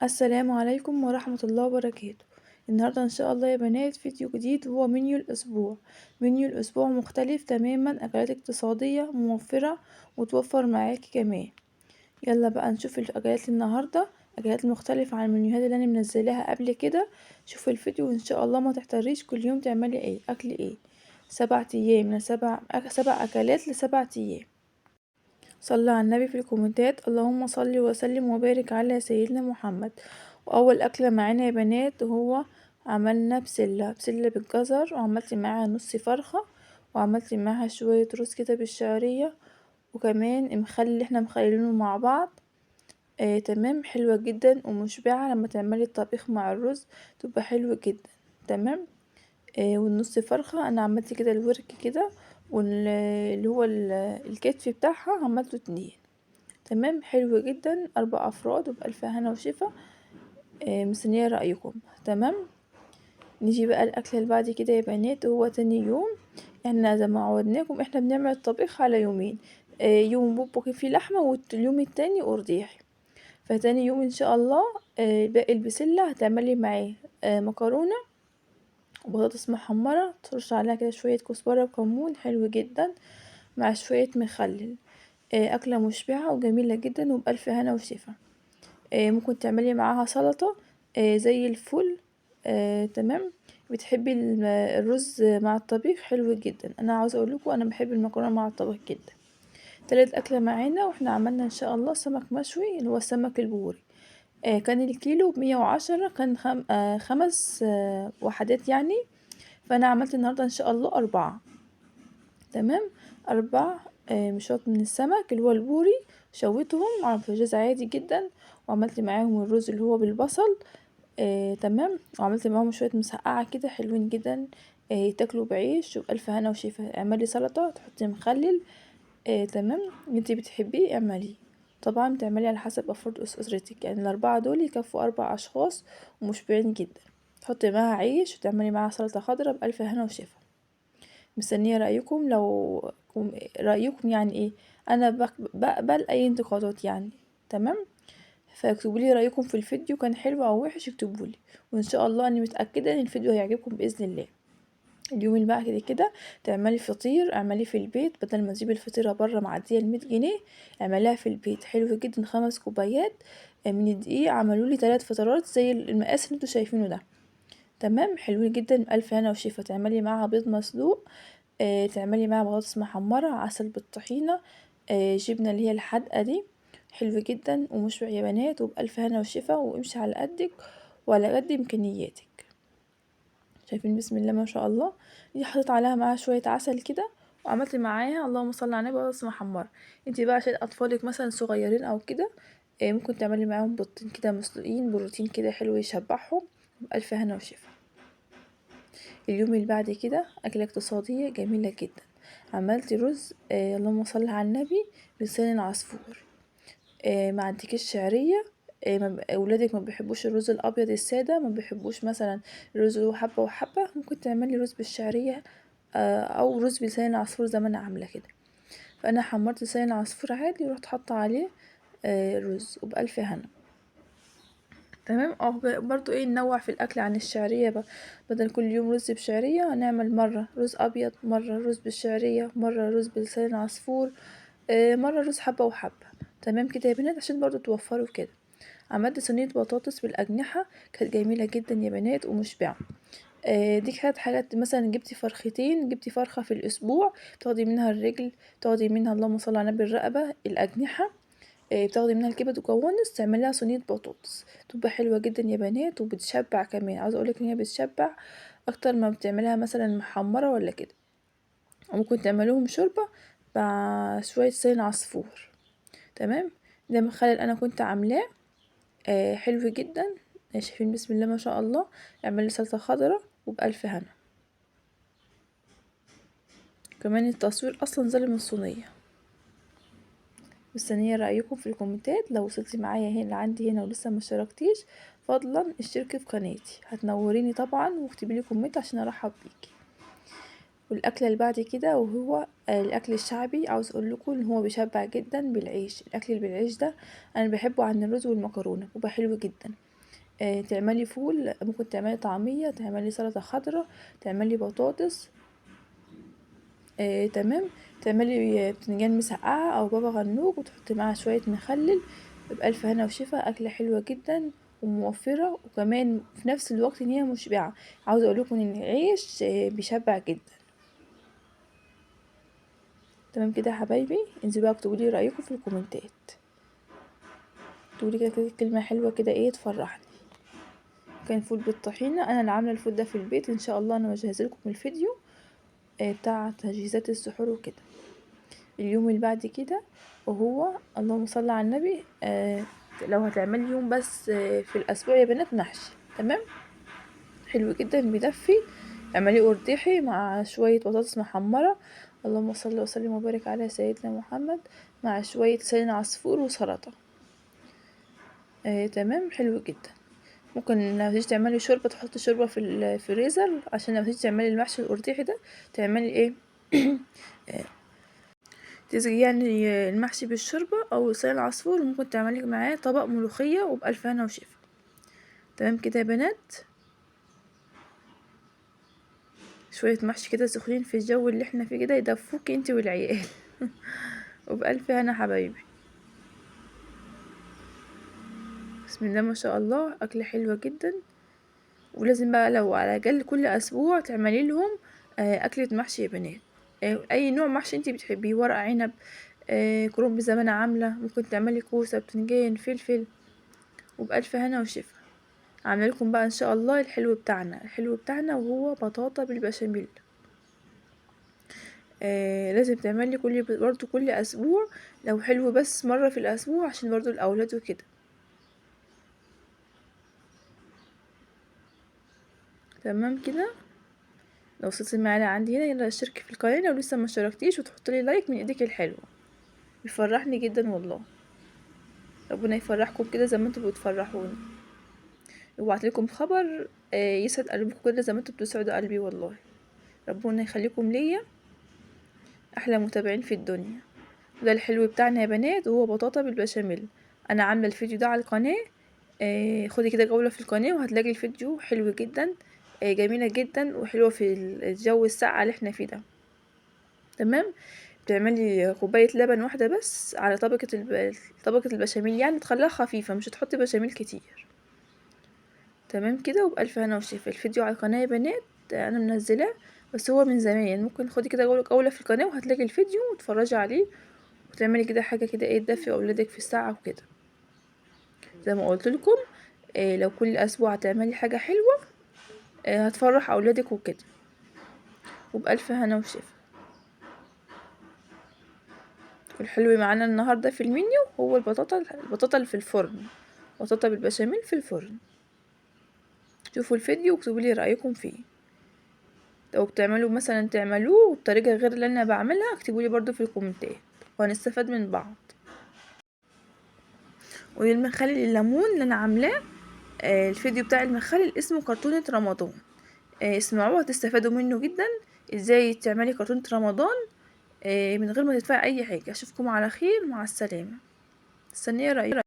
السلام عليكم ورحمة الله وبركاته. النهاردة ان شاء الله يا بنات فيديو جديد هو منيو الاسبوع مختلف تماما، اكلات اقتصادية موفرة وتوفر معاكي كمان. يلا بقى نشوف الاكلات النهاردة، اكلات مختلفة عن المنيوهات اللي انا منزلاها قبل كده. شوف الفيديو وان شاء الله ما تحتاريش كل يوم تعملي ايه اكل ايه. 7 ايام من سبع اكلات ل7 ايام. صلى على النبي في الكومنتات، اللهم صل وسلم وبارك على سيدنا محمد. واول اكله معانا يا بنات هو عملنا بسله بالجزر، وعملت معاها نص فرخه، وعملت معاها شويه رز كده بالشعريه، وكمان مخلي اللي احنا مخلينه مع بعض. تمام، حلوه جدا ومشبعه لما تعملي الطبيخ مع الرز تبقى حلوه جدا. تمام. والنص فرخه انا عملت كده الورك كده، واللي هو الكتف بتاعها عملته 2. تمام، حلو جدا، 4 افراد وبألف هنا وشفا. مستنية رأيكم. تمام. نيجي بقى الأكلة اللي بعد كده يا بنات، هو تاني يوم. احنا زي ما عودناكم احنا بنعمل الطبيخ على يومين. يوم بوبو فيه لحمة واليوم التاني أرضيح. فتاني يوم ان شاء الله باقي البسلة هتعملي معاه مكرونة وبطاطس محمرة، ترش عليها كده شوية كزبرة وكمون، حلو جدا، مع شوية مخلل. أكلة مشبعة وجميلة جدا وبألف هنا وشفا. ممكن تعملي معاها سلطة زي الفل. تمام. بتحبي الرز مع الطبيخ حلو جدا. انا عاوزه اقول لكم انا بحب المكرونه مع الطبيخ جدا. تالت اكله معانا، واحنا عملنا ان شاء الله سمك مشوي اللي هو السمك البوري. كان الكيلو ب110، كان 5 وحدات يعني. فانا عملت النهارده ان شاء الله 4. تمام. 4 مشوات من السمك اللي هو البوري، شويتهم على البوتاجاز عادي جدا، وعملت معاهم الرز اللي هو بالبصل. تمام، وعملت معاهم شوية مسقعة كده حلوين جدا. تاكلوا بعيش وبألف هنا وشفا. اعملي سلطة، تحطي مخلل. تمام، انتي بتحبيه اعمليه. طبعا تعملي على حسب افراد اسرتك، يعني ال4 دول يكفوا 4 اشخاص ومشبعين جدا. تحطي معاها عيش وتعملي معاها سلطة خضراء بألف هنا وشفا. مستنية رأيكم، لو رأيكم يعني ايه. انا بقبل اي انتقادات يعني. تمام. فاكتبوا لي رأيكم في الفيديو، كان حلو او وحش اكتبوا لي، وان شاء الله اني متأكدة ان الفيديو هيعجبكم بإذن الله. اليوم اللي بعد كده تعملي فطير، اعمليه في البيت بدل ما تجيبي الفطيرة بره معدية ال100 جنيه. اعمليها في البيت، حلو جدا. 5 كوبايات من الدقيق عملوا لي 3 فترات زي المقاس اللي انتوا شايفينه ده. تمام، حلوين جدا، بألف هنا وشفا. تعملي معاها بيض مسلوق. تعملي معاها بطاطس محمرة، عسل بالطحينة. جبنة اللي هي الحادقة دي. حلو جدا ومشبع يا بنات وبألف هنا وشفا، وامشي على قدك وعلى قد امكانياتك. شايفين بسم الله ما شاء الله. دي حطيت عليها معاها شوية عسل كده، وعملت معاها اللهم صل على النبي بطاطس محمرة. انتي بقى عشان اطفالك مثلا صغيرين او كده، ممكن تعملي معاهم بيضتين كده مسلوقين، بروتين كده حلو يشبعهم. بألف هنا وشفا. اليوم اللي بعد كده أكلة اقتصادية جميلة جدا. عملت رز اللهم صل على النبي بلسان العصفور. ما عندكيش شعرية. اولادك ما بيحبوش الرز الابيض الساده، ما بيحبوش مثلا الرز اللي هو حبه وحبه، ممكن تعملي رز بالشعريه. او رز بلسان العصفور زي ما انا عامله كده. فانا حمرت لسان العصفور عادي ورحت حاطه عليه رز وبألف هنا. تمام. برضو ايه، ننوع في الاكل عن الشعريه بقى. بدل كل يوم رز بشعريه هنعمل مره رز ابيض، مره رز بالشعريه، مره رز بلسان عصفور. مره رز حبه وحبه. تمام كده يا بنات، عشان برضو توفروا كده. عملت صينيه بطاطس بالاجنحه، كانت جميله جدا يا بنات ومشبعه. دي كانت حاجات، مثلا جبتي فرختين، جبتي فرخه في الاسبوع تاخدي منها الرجل، تاخدي منها اللهم صل على النبي الرقبه، الاجنحه. بتاخدي منها الكبد وجوانس، تعمليها صينيه بطاطس، تبقى حلوه جدا يا بنات وبتشبع كمان. عاوزه اقولك ان هي بتشبع اكتر ما بتعمليها مثلا محمره ولا كده. وممكن تعملوهم شوربه مع شويه صين عصفور. تمام. ده مخلل انا كنت عاملاه حلو جدا. شايفين بسم الله ما شاء الله. اعملي سلطه خضراء وبألف هنا. كمان التصوير اصلا ظالم الصينيه. مستنيه رايكم في الكومنتات. لو وصلتي معايا هنا عندي هنا ولسه ما اشتركتيش، فضلا اشتركي في قناتي، هتنوريني طبعا، واكتبي لي كومنت عشان ارحب بيكي. والاكله اللي بعد كده وهو الاكل الشعبي، عاوز اقول لكم ان هو بيشبع جدا بالعيش. الاكل اللي بالعيش ده انا بحبه عن الرز والمكرونه، وبقى حلو جدا. تعملي فول، ممكن تعملي طعمية، تعملي سلطة خضراء، تعملي بطاطس. تمام. تعملي بتنجان مسقعة او بابا غنوج وتحطي معاها شوية مخلل. بألف هنا وشفا، أكلة حلوة جدا وموفرة، وكمان في نفس الوقت ان هي مشبعة. عاوزة اقولكم ان العيش بيشبع جدا. تمام كده يا حبايبي، انزلوا بقى اكتبولي رأيكم في الكومنتات، تقولي كده كلمة حلوة كده ايه تفرحني. كان فول بالطحينة، انا اللي عاملة الفول ده في البيت ان شاء الله. انا مجهزه لكم الفيديو بتاع تجهيزات السحور وكده. اليوم اللي بعد كده وهو اللهم صل على النبي، لو هتعملي يوم بس في الاسبوع يا بنات محشي، تمام، حلو جدا بيدفي. اعمليه قرداحي مع شويه بطاطس محمره، اللهم صل وسلم وبارك على سيدنا محمد، مع شويه لسان عصفور وسلطه. تمام، حلو جدا. ممكن لو تيجي تعملي شوربه تحطي شوربه في الفريزر، عشان لو تيجي تعملي المحشي القرداحي ده تعملي ايه تسقي يعني المحشي بالشوربة او لسان العصفور، وممكن تعملي معاه طبق ملوخية وبألف هنا وشفا. تمام كده يا بنات، شوية محشي كده سخنين في الجو اللي احنا فيه كده يدفوك انتي والعيال وبألف هنا حبايبي. بسم الله ما شاء الله، أكلة حلوة جدا. ولازم بقى لو على الأقل كل أسبوع تعملي لهم أكلة محشي يا بنات. أي نوع محشي انتي بتحبيه، ورق عنب، كرنب زي ما أنا عاملة، ممكن تعملي كوسة، بتنجان، فلفل، وبألف هنا وشفا. عامله لكم بقى ان شاء الله الحلو بتاعنا وهو بطاطا بالبشاميل. لازم تعملي برضو كل اسبوع، لو حلو بس مره في الاسبوع عشان برضو الاولاد وكده. تمام كده، لو وصلتي معانا عندي هنا يلا اشتركي في القناه لو لسه ما اشتركتيش، وتحطي لي لايك من ايديك الحلوه، بيفرحني جدا والله. ربنا يفرحكم كده زي ما انتوا بتفرحوني، وبعت لكم خبر يسعد قلبكم كده زي ما انتوا بتسعدوا قلبي والله. ربنا يخليكم ليا احلى متابعين في الدنيا. ده الحلو بتاعنا يا بنات، وهو بطاطا بالبشاميل. انا عامله الفيديو ده على القناه، خدي كده جوله في القناه وهتلاقي الفيديو حلو جدا، جميله جدا وحلوه في الجو الساقع اللي احنا فيه ده. تمام. بتعملي كوبايه لبن واحده بس على طبقه البشاميل، يعني تخليها خفيفه، مش هتحطي بشاميل كتير. تمام كده، وبألف هنا وشفا. الفيديو على القناه يا بنات انا منزلاه، بس هو من زمان. ممكن خدي كده جوله في القناه وهتلاقي الفيديو وتفرجي عليه، وتعملي كده حاجه كده ايه تدفي اولادك في الساعه وكده. زي ما قلت لكم، لو كل اسبوع تعملي حاجه حلوه هتفرح اولادك وكده، وبألف هنا وشفا. الحلو معانا النهارده في المنيو هو البطاطا اللي في الفرن، بطاطا بالبشاميل في الفرن. شوفوا الفيديو واكتبوا لي رايكم فيه. لو بتعملوا مثلا تعملوه بطريقه غير اللي انا بعملها اكتبوا لي برضو في الكومنتات، وهنستفاد من بعض. والمخلل الليمون اللي انا عاملاه، الفيديو بتاع المخلل اسمه كرتونة رمضان، اسمعوه هتستفادوا منه جدا. ازاي تعملي كرتونة رمضان من غير ما تدفعي اي حاجة. اشوفكم على خير، مع السلامة. مستنية رأيكم.